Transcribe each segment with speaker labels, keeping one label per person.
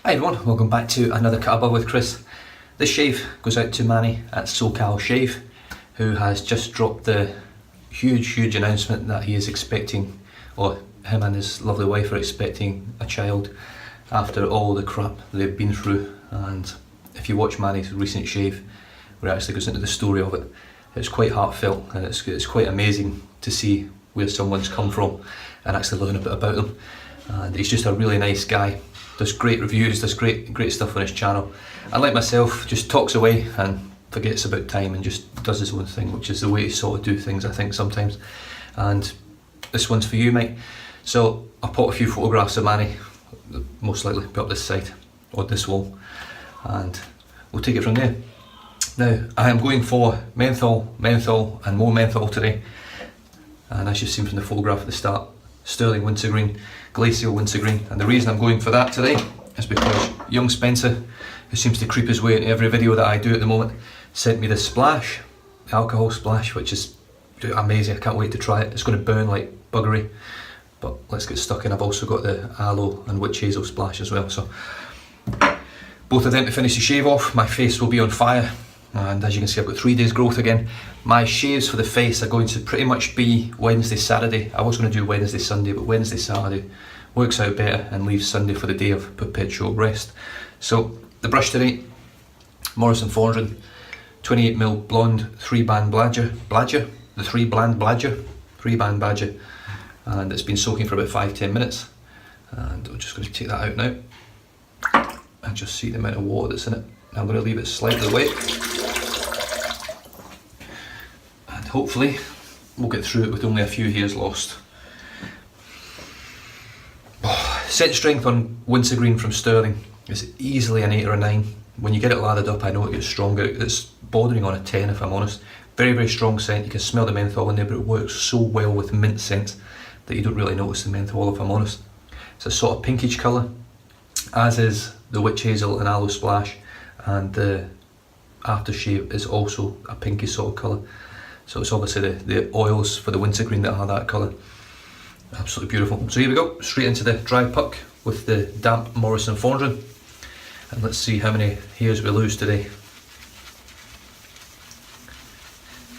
Speaker 1: Hi everyone, welcome back to another Cut Above with Chris. This shave goes out to Manny at Aftershave, who has just dropped the huge announcement that he is expecting, or him and his lovely wife are expecting a child after all the crap they've been through. And if you watch Manny's recent shave, where it actually goes into the story of it, it's quite heartfelt and it's quite amazing to see where someone's come from and actually learn a bit about them. And he's just a really nice guy. Does great reviews, does great stuff on his channel, and like myself, just talks away and forgets about time and just does his own thing, which is the way to sort of do things, I think, sometimes. And this one's for you, mate. So I'll put a few photographs of Manny, most likely be up this side or this wall, and we'll take it from there. Now, I am going for menthol and more menthol today, and as you've seen from the photograph at the start, sterling wintergreen, glacial wintergreen, and the reason I'm going for that today is because young Spencer, who seems to creep his way into every video that I do at the moment, sent me this splash, alcohol splash, which is amazing. I can't wait to try it. It's going to burn like buggery, but let's get stuck in. I've also got the aloe and witch hazel splash as well, so both of them to finish the shave off. My face will be on fire, and as you can see, I've got 3 days growth again. My shaves for the face are going to pretty much be Wednesday, Saturday. I was going to do Wednesday, Sunday, but Wednesday, Saturday works out better and leaves Sunday for the day of perpetual rest. So the brush today, Morrison Fondren 28mm blonde 3-band badger, the 3-band badger, and it's been soaking for about 5-10 minutes. And I'm just going to take that out now and just see the amount of water that's in it. I'm going to leave it slightly wet, and hopefully we'll get through it with only a few hairs lost. Scent strength on wintergreen from Sterling is easily an 8 or a 9. When you get it lathered up, I know it gets stronger. It's bordering on a 10 if I'm honest. Very strong scent. You can smell the menthol in there, but it works so well with mint scents that you don't really notice the menthol if I'm honest. It's a sort of pinkish colour, as is the witch hazel and aloe splash, and the aftershave is also a pinky sort of colour. So it's obviously the oils for the wintergreen that are that colour. Absolutely beautiful. So here we go, straight into the dry puck with the damp Morrison Fondren, and let's see how many hairs we lose today.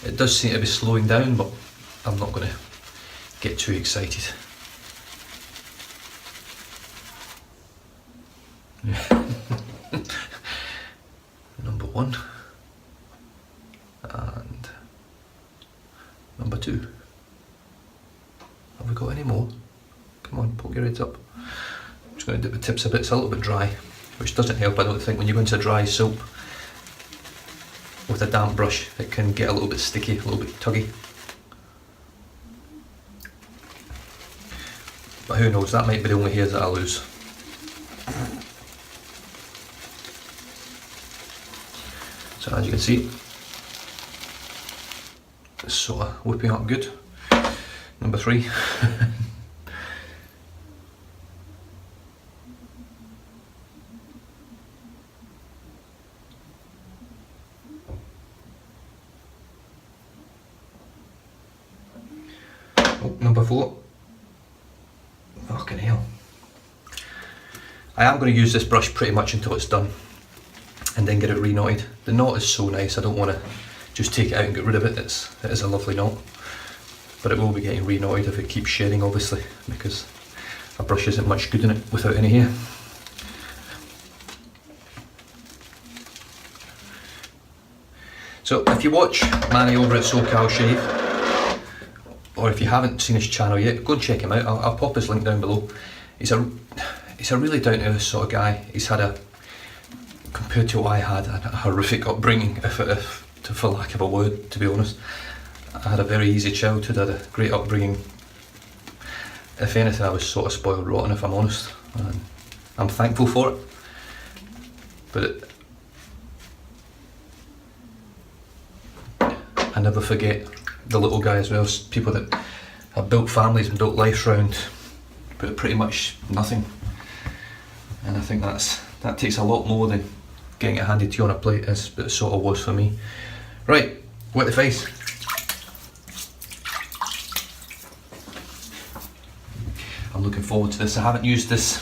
Speaker 1: It does seem to be slowing down, but I'm not going to get too excited. Number 1 and number 2. Have we got any more? Come on, poke your heads up. I'm just going to dip the tips a bit. It's a little bit dry, which doesn't help, I don't think. When you go into dry soap with a damp brush, it can get a little bit sticky, a little bit tuggy. But who knows, that might be the only hairs that I lose. So as you can see, it's sort of whipping up good. Number 3. Oh, number 4. Fucking hell. I am going to use this brush pretty much until it's done, and then get it re-knotted. The knot is so nice, I don't want to just take it out and get rid of it. It is a lovely knot, but it will be getting re-knotted if it keeps shedding, obviously, because a brush isn't much good in it without any hair. So if you watch Manny over at SoCal Shave, or if you haven't seen his channel yet, go and check him out. I'll pop his link down below. He's a really down to earth sort of guy. He's had compared to what I had, a horrific upbringing, for lack of a word, to be honest. I had a very easy childhood, I had a great upbringing. If anything, I was sort of spoiled rotten, if I'm honest. And I'm thankful for it. But I never forget the little guy as well. People that have built families and built lives around, but pretty much nothing. And I think that takes a lot more than getting it handed to you on a plate, as it sort of was for me. Right, wet the face. I'm looking forward to this. I haven't used this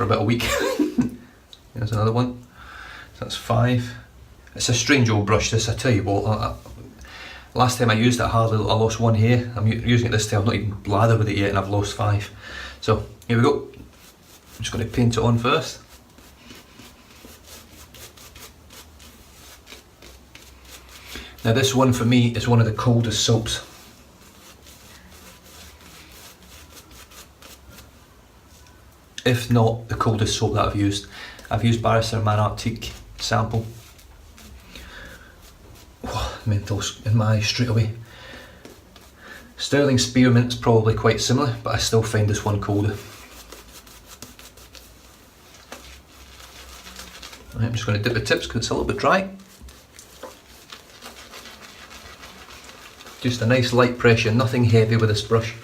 Speaker 1: for about a week. There's another one. So that's 5. It's a strange old brush this, I tell you what. Last time I used it, I lost 1 hair. I'm using it this time, I've not even lathered with it yet and I've lost 5. So here we go. I'm just going to paint it on first. Now this one for me is one of the coldest soaps. If not the coldest soap that I've used. I've used Barrister Man Arctique sample. Oh, mental in my eyes straight away. Sterling Spearmint's probably quite similar, but I still find this one colder. Right, I'm just going to dip the tips because it's a little bit dry. Just a nice light pressure, nothing heavy with this brush.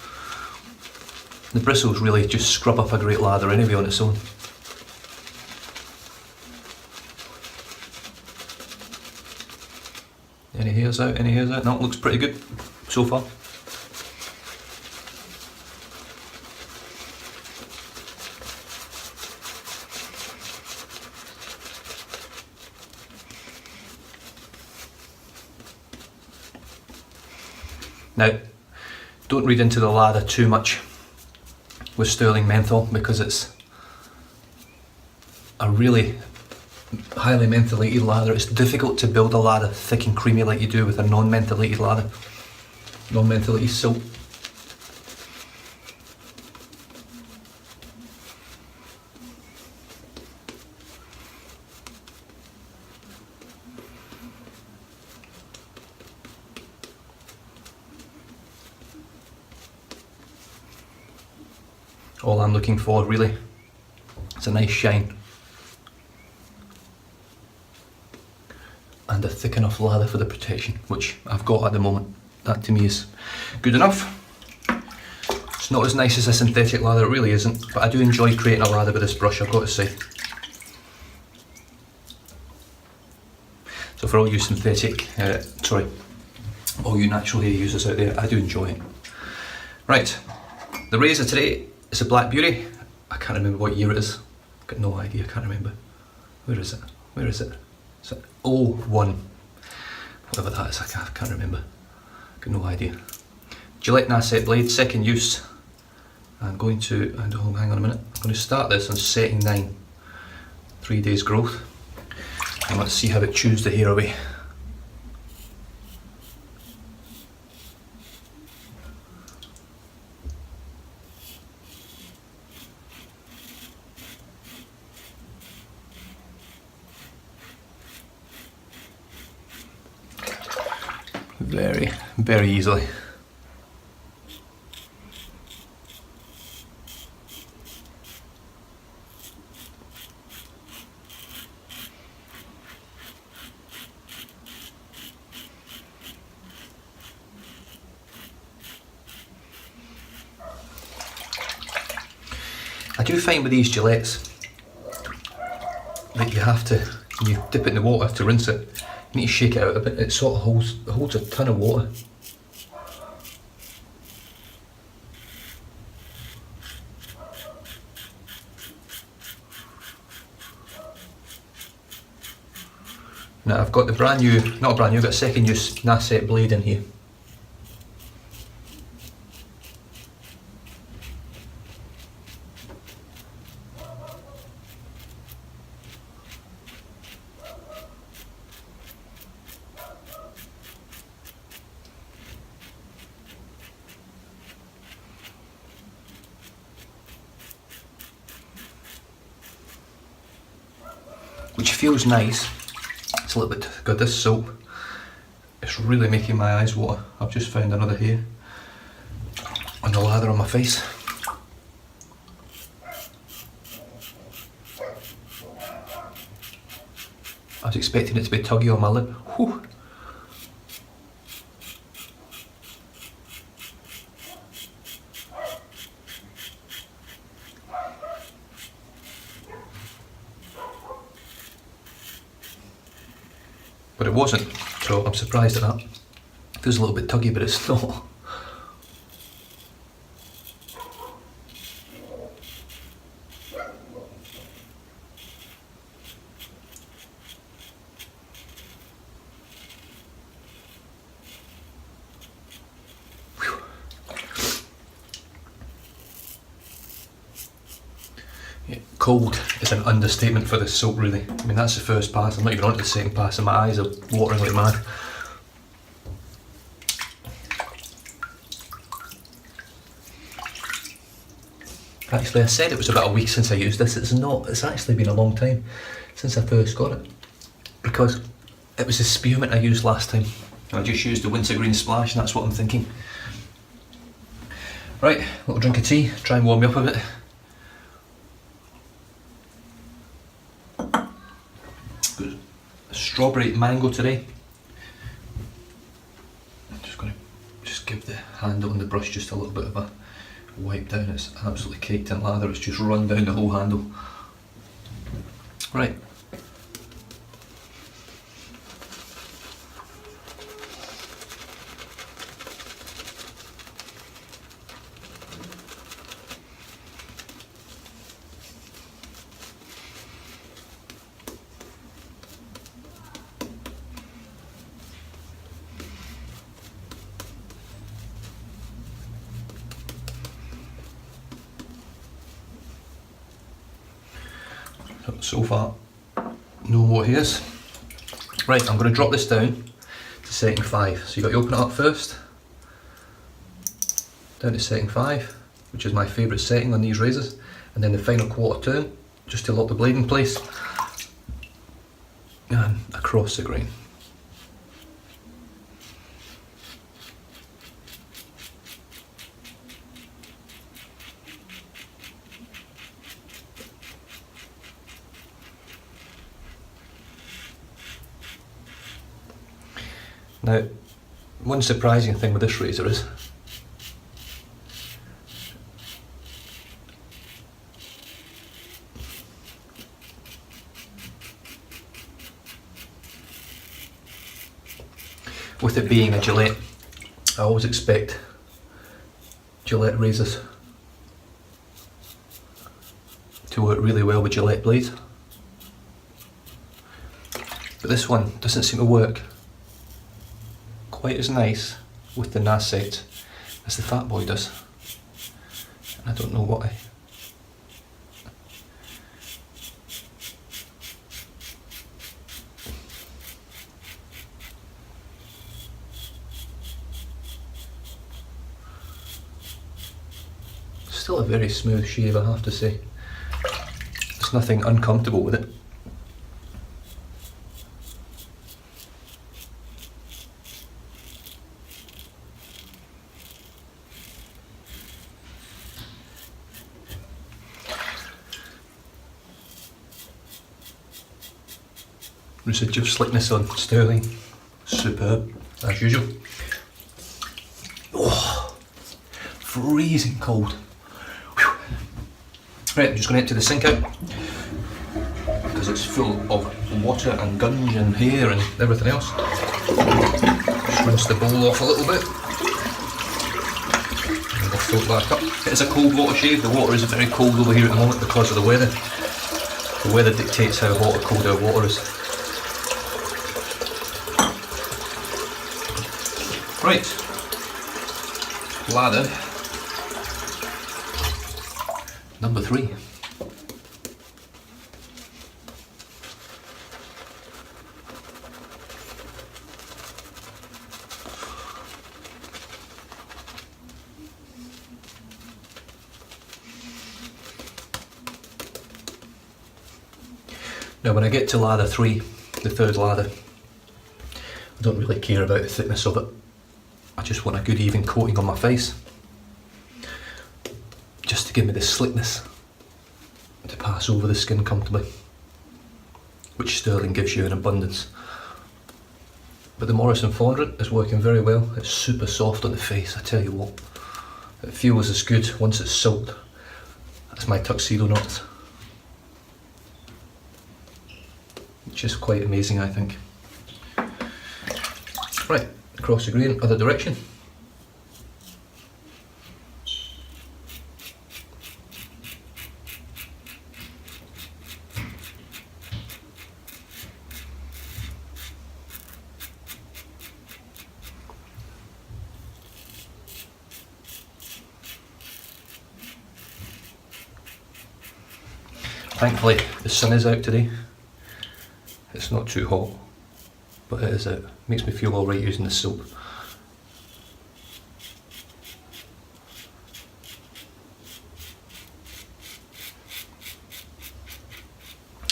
Speaker 1: The bristles really just scrub up a great lather anyway on its own. Any hairs out, any hairs out? No, it looks pretty good so far. Now, don't read into the lather too much with Sterling Menthol because it's a really highly mentholated lather. It's difficult to build a lather thick and creamy like you do with a non-mentholated lather, non-mentholated soap. All I'm looking for really is a nice shine and a thick enough lather for the protection, which I've got at the moment. That to me is good enough. It's not as nice as a synthetic lather, it really isn't, but I do enjoy creating a lather with this brush, I've got to say. So for all you all you natural hair users out there, I do enjoy it. Right, the razor today is a Black Beauty. I can't remember what year it is. I've got no idea, I can't remember. Where is it? Where is it? Is it 01? Whatever that is, I can't remember. I've got no idea. Gillette Nasset blade, second use. I'm going to, hang on a minute. I'm going to start this on setting 9. 3 days growth. And let's see how it chews the hair away. Very, very easily. I do find with these Gillettes that you have to, when you dip it in the water to rinse it, you need to shake it out a bit. It sort of holds a ton of water. Now I've got the brand new, not brand new, I've got a second use Nasset blade in here. Which feels nice. It's a little bit good. This soap, it's really making my eyes water. I've just found another hair on the lather on my face. I was expecting it to be tuggy on my lip. Whew. But it wasn't, so I'm surprised at that. It feels a little bit tuggy, but it's not. cold is an understatement for this soap, really. I mean, that's the first pass. I'm not even on to the second pass and my eyes are watering like mad. Actually, I said it was about a week since I used this. It's not. It's actually been a long time since I first got it, because it was the spearmint I used last time. I just used the wintergreen splash, and that's what I'm thinking. Right, little drink of tea, try and warm me up a bit. Good. Strawberry mango today. I'm just going to give the handle and the brush just a little bit of a wipe down. It's absolutely caked in lather, it's just run down the whole handle. Right. So far, no more hairs. Right, I'm going to drop this down to setting 5. So you've got to open it up first, down to setting 5, which is my favourite setting on these razors, and then the final quarter turn, just to lock the blade in place, and across the grain. Now, one surprising thing with this razor is with it being a Gillette, I always expect Gillette razors to work really well with Gillette blades, but this one doesn't seem to work quite as nice with the NAS set as the Fat Boy does. And I don't know why. Still a very smooth shave, I have to say. There's nothing uncomfortable with it. Residual slickness on sterling, superb as usual. Oh, freezing cold. Whew. Right, I'm just going to empty the sink out because it's full of water and gunge and hair and everything else. Just rinse the bowl off a little bit and we'll fill it back up. It is a cold water shave. The water is very cold over here at the moment because of the weather. The weather dictates how hot or cold our water is. Right, lather number 3. Now when I get to lather 3, the third lather, I don't really care about the thickness of it. I just want a good even coating on my face, just to give me the slickness to pass over the skin comfortably, which sterling gives you in abundance. But the Morrison fondant is working very well. It's super soft on the face, I tell you what. It feels as good once it's soaked as my tuxedo knots, which is quite amazing, I think. Right, across the grain, other direction. Thankfully the sun is out today. It's not too hot, but it is out. Makes me feel alright using the soap.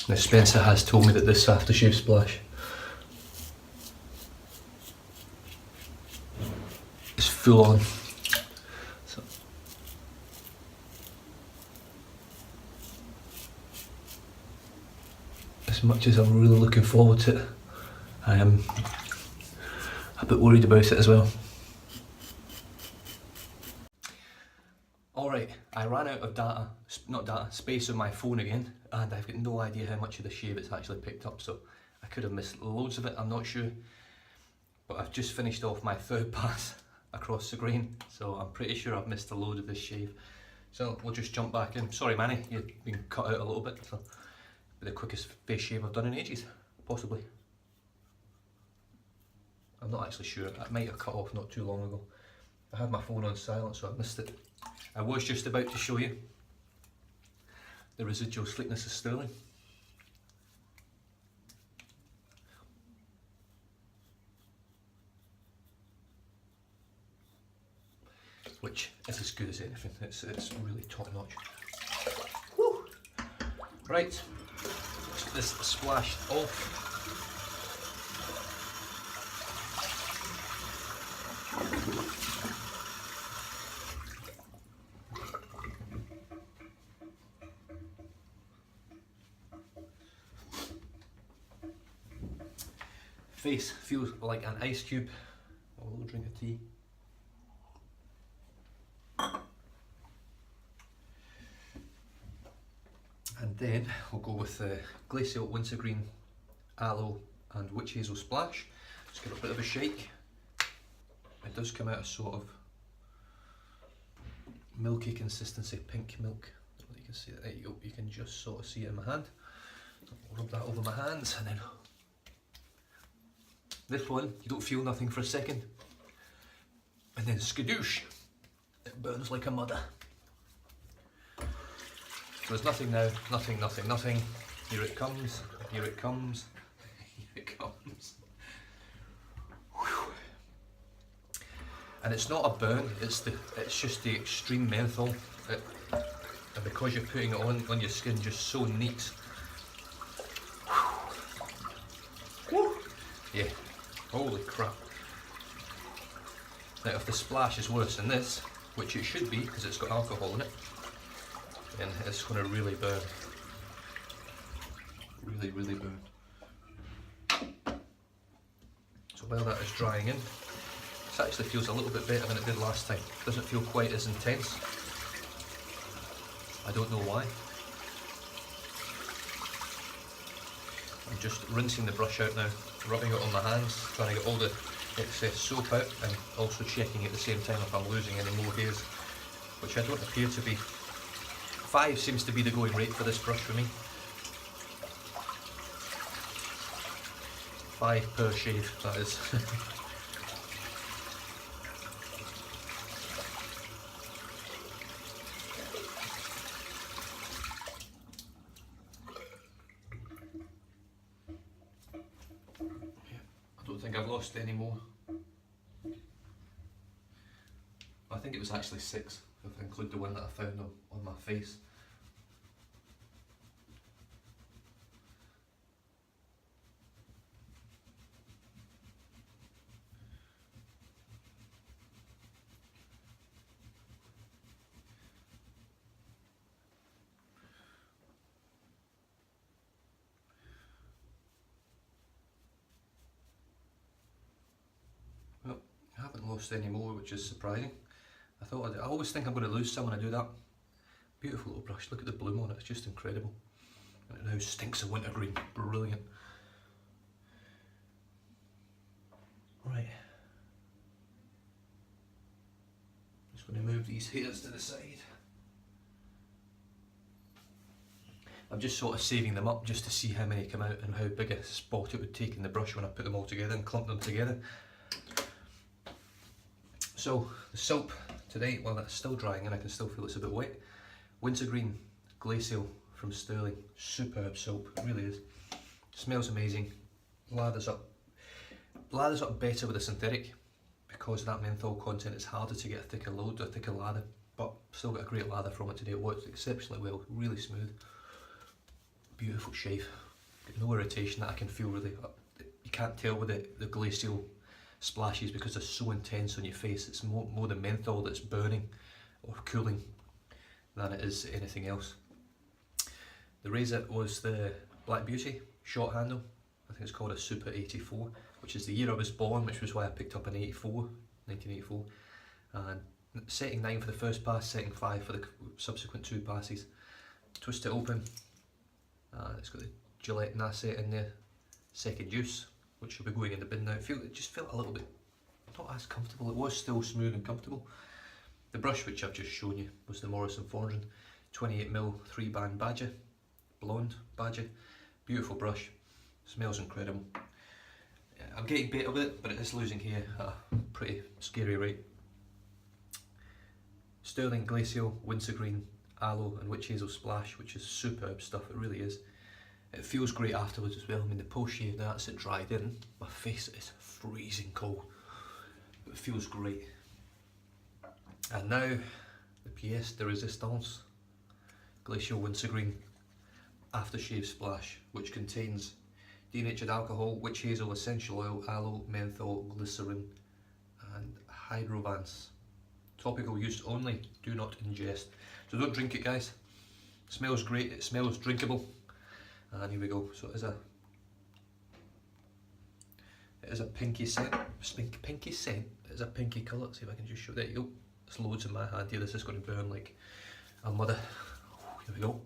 Speaker 1: Now Spencer has told me that this aftershave splash is full on. So as much as I'm really looking forward to it, I am a bit worried about it as well. Alright, I ran out of space on my phone again, and I've got no idea how much of the shave it's actually picked up, so I could have missed loads of it, I'm not sure. But I've just finished off my third pass across the grain, so I'm pretty sure I've missed a load of this shave. So we'll just jump back in. Sorry Manny, you've been cut out a little bit, so the quickest face shave I've done in ages, possibly. I'm not actually sure, I might have cut off not too long ago. I had my phone on silent, so I missed it. I was just about to show you the residual sleekness of sterling. Which is as good as anything, it's really top notch. Woo. Right, let's get this splashed off. Face feels like an ice cube. A little drink of tea. And then we'll go with the Glacial Wintergreen Aloe and Witch Hazel Splash. Just give it a bit of a shake. It does come out a sort of milky consistency, pink milk. You can see that, you can just sort of see it in my hand. I'll rub that over my hands, and then this one, you don't feel nothing for a second, and then skadoosh, it burns like a mother. So there's nothing now, nothing, nothing, nothing. Here it comes, here it comes, here it comes. Whew. And it's not a burn, it's just the extreme menthol. And because you're putting it on your skin just so neat. Whew. Yeah. Holy crap. Now if the splash is worse than this, which it should be because it's got alcohol in it, then it's going to really burn. Really, really burn. So while that is drying in, this actually feels a little bit better than it did last time. It doesn't feel quite as intense. I don't know why. I'm just rinsing the brush out now, rubbing it on my hands, trying to get all the excess soap out, and also checking at the same time if I'm losing any more hairs, which I don't appear to be. 5 seems to be the going rate for this brush for me. 5 per shave, that is. I don't think I've lost any more. I think it was actually 6, if I include the one that I found on my face. Well, I haven't lost any more, which is surprising. I always think I'm going to lose some when I do that. Beautiful little brush, look at the bloom on it, it's just incredible. And it now stinks of wintergreen, brilliant. Right. Just going to move these hairs to the side. I'm just sort of saving them up just to see how many come out and how big a spot it would take in the brush when I put them all together and clump them together. So the soap today, well, that's still drying and I can still feel it's a bit wet. Wintergreen Glacial from Sterling. Superb soap, it really is. Smells amazing. Lathers up better with a synthetic because of that menthol content. It's harder to get a thicker load, a thicker lather, but still got a great lather from it today. It works exceptionally well, really smooth. Beautiful shave. Got no irritation that I can feel really. You can't tell with the glacial splashes because they're so intense on your face. It's more the menthol that's burning or cooling than it is anything else. The razor was the Black Beauty short handle. I think it's called a Super 84, which is the year I was born, which was why I picked up an 1984. And setting 9 for the first pass, setting 5 for the subsequent 2 passes. Twist it open. It's got the Gillette Nasset in there. Second use, which will be going in the bin now. It just felt a little bit not as comfortable. It was still smooth and comfortable. The brush, which I've just shown you, was the Morrison Fondren 28mm 3-band Badger, blonde Badger. Beautiful brush, smells incredible. I'm getting better with it, but it is losing hair at a pretty scary rate. Sterling Glacial, Wintergreen, Aloe and Witch Hazel Splash, which is superb stuff, it really is. It feels great afterwards as well. I mean, the post shave, that's it dried in. My face is freezing cold, but it feels great. And now, the pièce de résistance, Glacial Wintergreen Aftershave Splash, which contains denatured alcohol, witch hazel, essential oil, aloe, menthol, glycerin and hydrovance. Topical use only, do not ingest. So don't drink it, guys. It smells great, it smells drinkable. And here we go. So it is a pinky scent. Pinky scent. It is a pinky colour. Let's see if I can just show. There you go. There's loads in my hand here. This is going to burn like a mother. Here we go.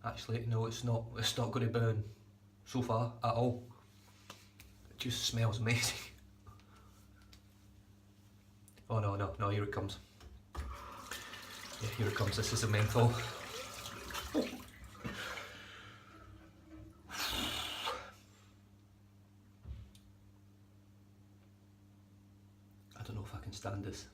Speaker 1: Actually, no, it's not. It's not going to burn so far at all. It just smells amazing. Oh no, here it comes. Yeah, here it comes. This is a menthol. I don't know if I can stand this.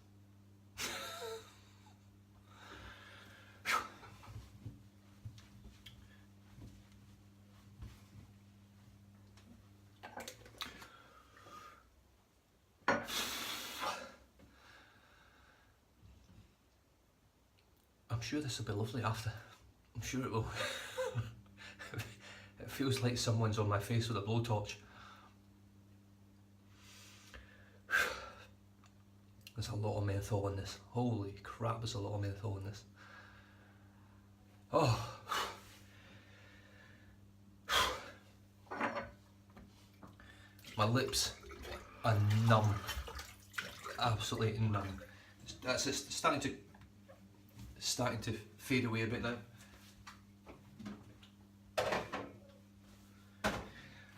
Speaker 1: I'm sure this will be lovely after. I'm sure it will. It feels like someone's on my face with a blowtorch. There's a lot of menthol in this. Holy crap, there's a lot of menthol in this. Oh. My lips are numb. Absolutely numb. That's just starting to fade away a bit now.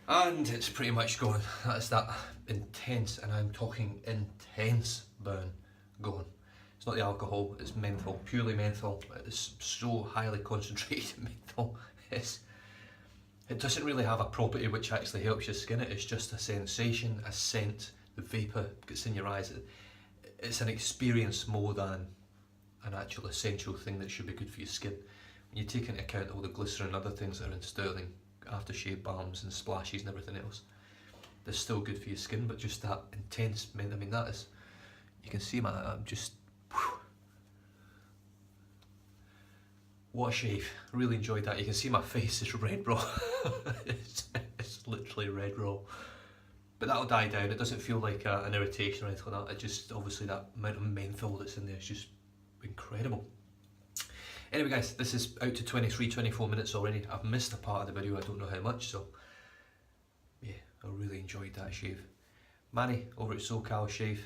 Speaker 1: And it's pretty much gone. That's that intense, and I'm talking intense burn gone. It's not the alcohol, it's menthol, purely menthol. It's so highly concentrated menthol. It doesn't really have a property which actually helps you skin it. It's just a sensation, a scent, the vapour gets in your eyes. It's an experience more than an actual essential thing that should be good for your skin. When you take into account all the glycerin and other things that are in Sterling, aftershave balms and splashes and everything else, they're still good for your skin, but just that intense mint, I mean that is, you can see I'm just, whew. What a shave, I really enjoyed that. You can see my face is red raw, it's literally red raw. But that'll die down, it doesn't feel like an irritation or anything like that. It just, obviously that amount of menthol that's in there is just incredible. Anyway guys, this is out to 23-24 minutes already. I've missed a part of the video, I don't know how much, so yeah, I really enjoyed that shave. Manny over at SoCal Shave,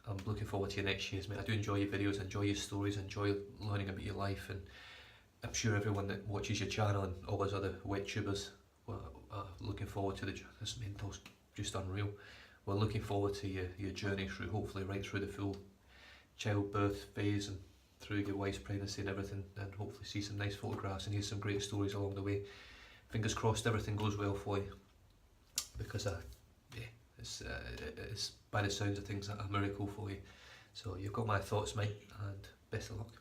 Speaker 1: I'm looking forward to your next shaves, mate. I do enjoy your videos, enjoy your stories, enjoy learning about your life, and I'm sure everyone that watches your channel and all those other wet tubers are looking forward to this menthol's just unreal. We're looking forward to your journey through, hopefully right through the full childbirth phase and through your wife's pregnancy and everything, and hopefully see some nice photographs and hear some great stories along the way. Fingers crossed everything goes well for you, because yeah, it's by the sounds of things a miracle for you. So you've got my thoughts, mate, and best of luck.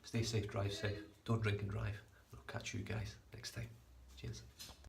Speaker 1: Stay safe, drive safe, don't drink and drive. I'll catch you guys next time. Cheers.